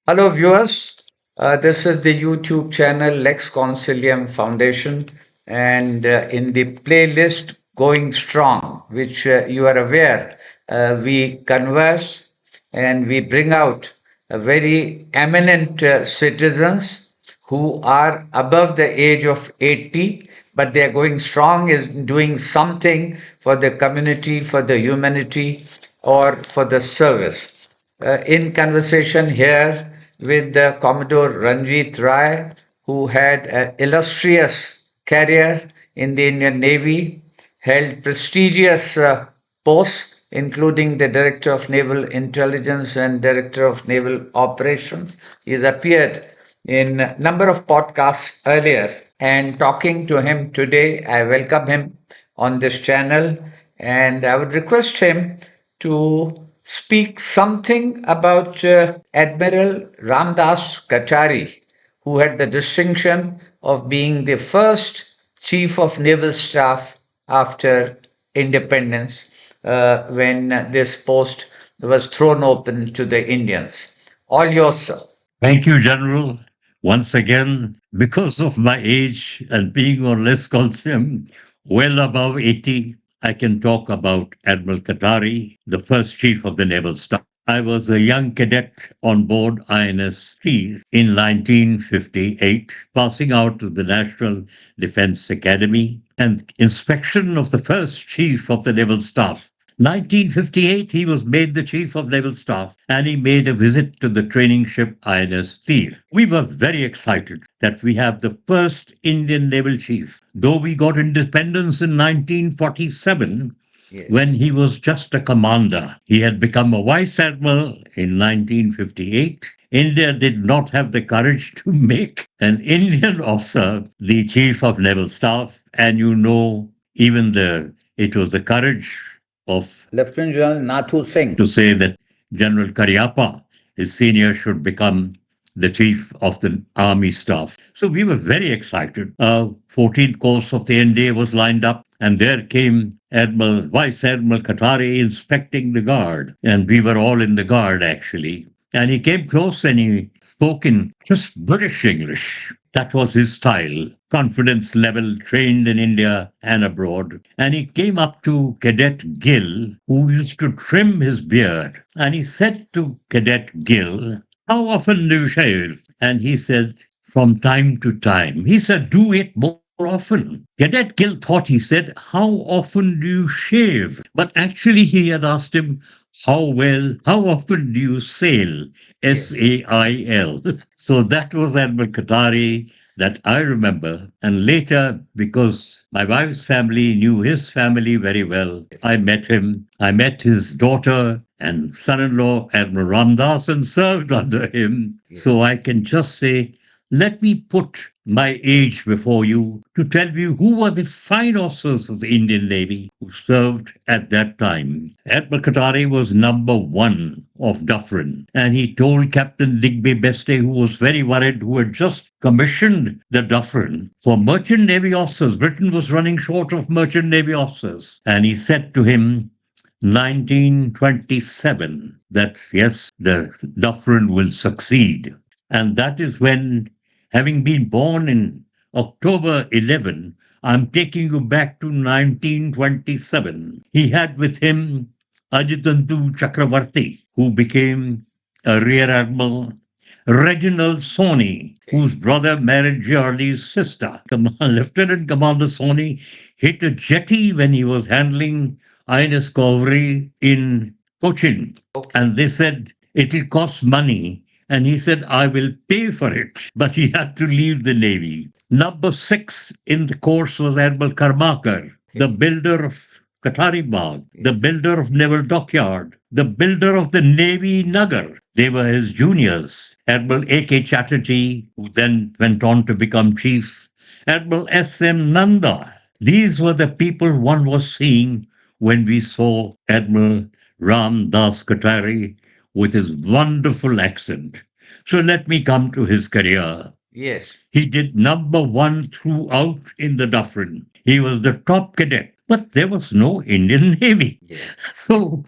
Hello, viewers. This is the YouTube channel Lex Consilium Foundation, and in the playlist Going Strong, which you are aware, we converse and we bring out very eminent citizens who are above the age of 80, but they are going strong, is doing something for the community, for the humanity, or for the service. In conversation here with the Commodore Ranjit Rai, who had an illustrious career in the Indian Navy, held prestigious posts, including the Director of Naval Intelligence and Director of Naval Operations. He has appeared in a number of podcasts earlier, and talking to him today, I welcome him on this channel, and I would request him to speak something about Admiral Ramdas Katari, who had the distinction of being the first Chief of Naval Staff after independence, when this post was thrown open to the Indians. All yours, sir. Thank you, General. Once again, because of my age and being on less calcium, well above 80, I can talk about Admiral Katari, the first chief of the naval staff. I was a young cadet on board INS Steel in 1958, passing out of the National Defense Academy and inspection of the first chief of the naval staff. 1958, he was made the Chief of Naval Staff and he made a visit to the training ship INS Steel. We were very excited that we have the first Indian naval chief. Though we got independence in 1947, Yes. when he was just a commander. He had become a vice admiral in 1958. India did not have the courage to make an Indian officer the chief of naval staff, and even it was the courage of Lieutenant General Nathu Singh. to say that General Cariappa, his senior, should become the chief of the army staff. So we were very excited. 14th course of the NDA was lined up, and there came Vice Admiral Katari inspecting the guard. And we were all in the guard, actually. And he came close and he spoke in just British English. That was his style, confidence level, trained in India and abroad. And he came up to Cadet Gill, who used to trim his beard. And he said to Cadet Gill, "How often do you shave?" And he said, "From time to time." He said, "Do it more often." Cadet Gill thought he said, "How often do you shave?" But actually he had asked him, how often do you sail? SAIL. So that was Admiral Katari that I remember. And later, because my wife's family knew his family very well, I met him. I met his daughter and son in law, Admiral Ramdas, and served under him. So I can just say, let me put my age before you to tell you who were the fine officers of the Indian Navy who served at that time. Admiral Katari was number one of Dufferin, and he told Captain Digby Beste, who was very worried, who had just commissioned the Dufferin for merchant navy officers. Britain was running short of merchant navy officers. And he said to him, 1927, that yes, the Dufferin will succeed. And that is when, having been born in October 11, I'm taking you back to 1927. He had with him Ajitantu Chakravarti, who became a rear admiral, Reginald Soni, whose brother married Giardi's sister. Lieutenant Commander Soni hit a jetty when he was handling INS Covry in Cochin. And they said it will cost money. And he said, I will pay for it. But he had to leave the Navy. Number 6 in the course was Admiral Karmakar, the builder of Katari Bagh, the builder of Naval Dockyard, the builder of the Navy Nagar. They were his juniors. Admiral A.K. Chatterjee, who then went on to become chief. Admiral S.M. Nanda. These were the people one was seeing when we saw Admiral Ram Das Katari with his wonderful accent. So let me come to his career. Yes. He did number one throughout in the Dufferin. He was the top cadet, but there was no Indian Navy. Yes. So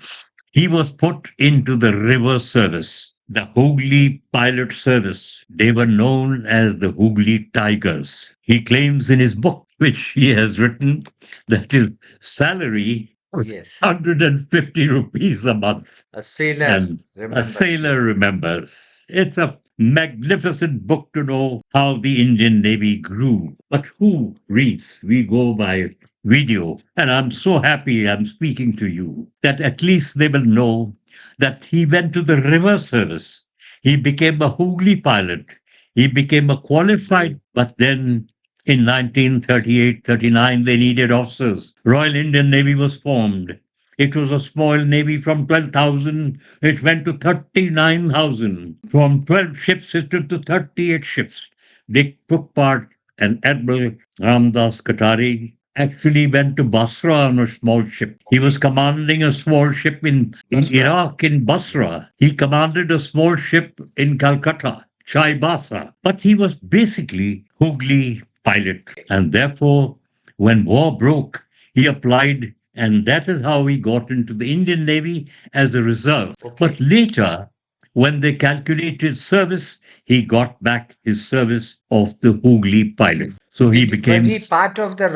he was put into the river service. the Hooghly Pilot Service. They were known as the Hooghly Tigers. He claims in his book, which he has written, that his salary was Yes. 150 rupees a month. A sailor And a remembers. sailor Yes. remembers. It's a magnificent book to know how the Indian Navy grew. But who reads? We go by video. And I'm so happy I'm speaking to you that at least they will know that he went to the river service. He became a Hooghly pilot. He became a qualified, but then in 1938 39, they needed officers. Royal Indian Navy was formed. It was a small navy from 12,000. It went to 39,000. From 12 ships, it took to 38 ships. They took part, and Admiral Ramdas Katari actually went to Basra on a small ship. He was Okay. commanding a small ship in Basra. Iraq, in Basra. He commanded a small ship in Calcutta, Chaibasa. But he was basically Hooghly pilot. And therefore, when war broke, he applied, and that is how he got into the Indian Navy as a reserve. But Okay. later, when they calculated service, he got back his service of the Hooghly pilot. So he Was became, he part of the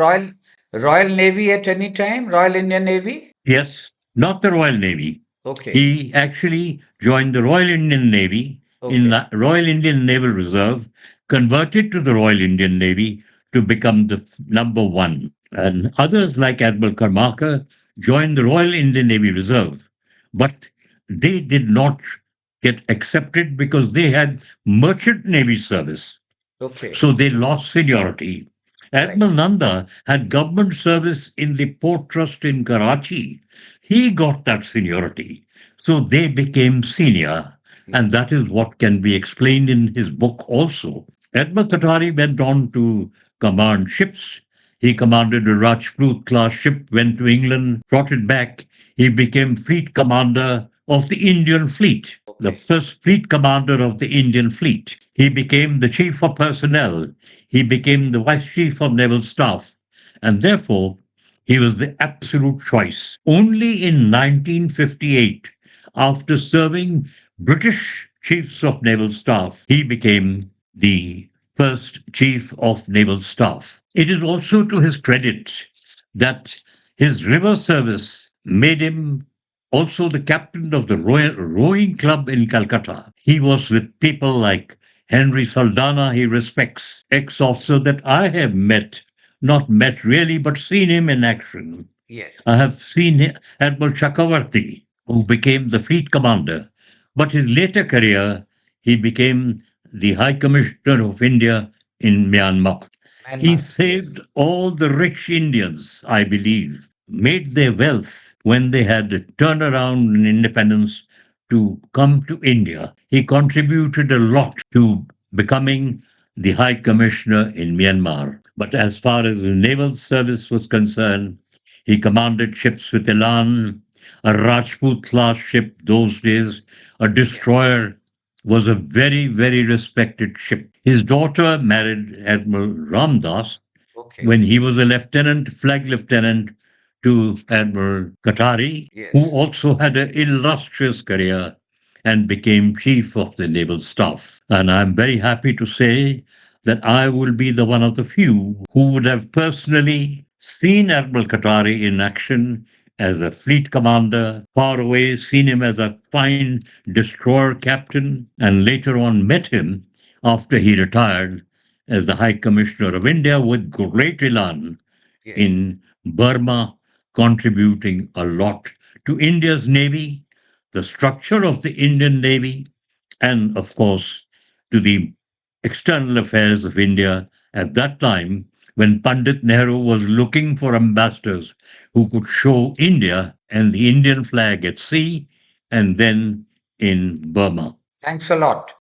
Royal Navy at any time? Royal Indian Navy? yes, not the Royal Navy. Okay. He actually joined the Royal Indian Navy in Okay. the Royal Indian Naval Reserve, converted to the Royal Indian Navy to become the number one. And others like Admiral Karmaka joined the Royal Indian Navy Reserve. But they did not get accepted because they had merchant navy service. Okay. So they lost seniority. Right. Admiral Nanda had government service in the port trust in Karachi. He got that seniority. So they became senior. And Yes. that is what can be explained in his book also. Admiral Katari went on to command ships. He commanded a Rajput class ship, went to England, brought it back. He became fleet commander of the Indian fleet, the Okay. first fleet commander of the Indian fleet. He became the chief of personnel. He became the vice chief of naval staff. And therefore, he was the absolute choice. Only in 1958, after serving British chiefs of naval staff, he became the first chief of naval staff. It is also to his credit that his river service made him also the captain of the Royal Rowing Club in Calcutta. He was with people like Henry Saldana, he respects, ex officer that I have met, not met really, but seen him in action. Yes. I have seen Admiral Chakravarti, who became the fleet commander, but his later career, he became the High Commissioner of India in Myanmar. He Myanmar. Yes. saved all the rich Indians, I believe, made their wealth when they had a turnaround in independence to come to India. He contributed a lot to becoming the High Commissioner in Myanmar. But as far as the naval service was concerned, he commanded ships with Elan, a Rajput class ship those days, a Yes. destroyer was a very, very respected ship. His daughter married Admiral Ramdas Okay. when he was a lieutenant, flag lieutenant to Admiral Katari, Yes. who also had an illustrious career and became chief of the naval staff. And I'm very happy to say that I will be the one of the few who would have personally seen Admiral Katari in action as a fleet commander, far away, seen him as a fine destroyer captain, and later on met him after he retired as the High Commissioner of India with great elan Yes. in Burma, contributing a lot to India's Navy, the structure of the Indian Navy, and of course, to the external affairs of India at that time when Pandit Nehru was looking for ambassadors who could show India and the Indian flag at sea and then in Burma. Thanks a lot.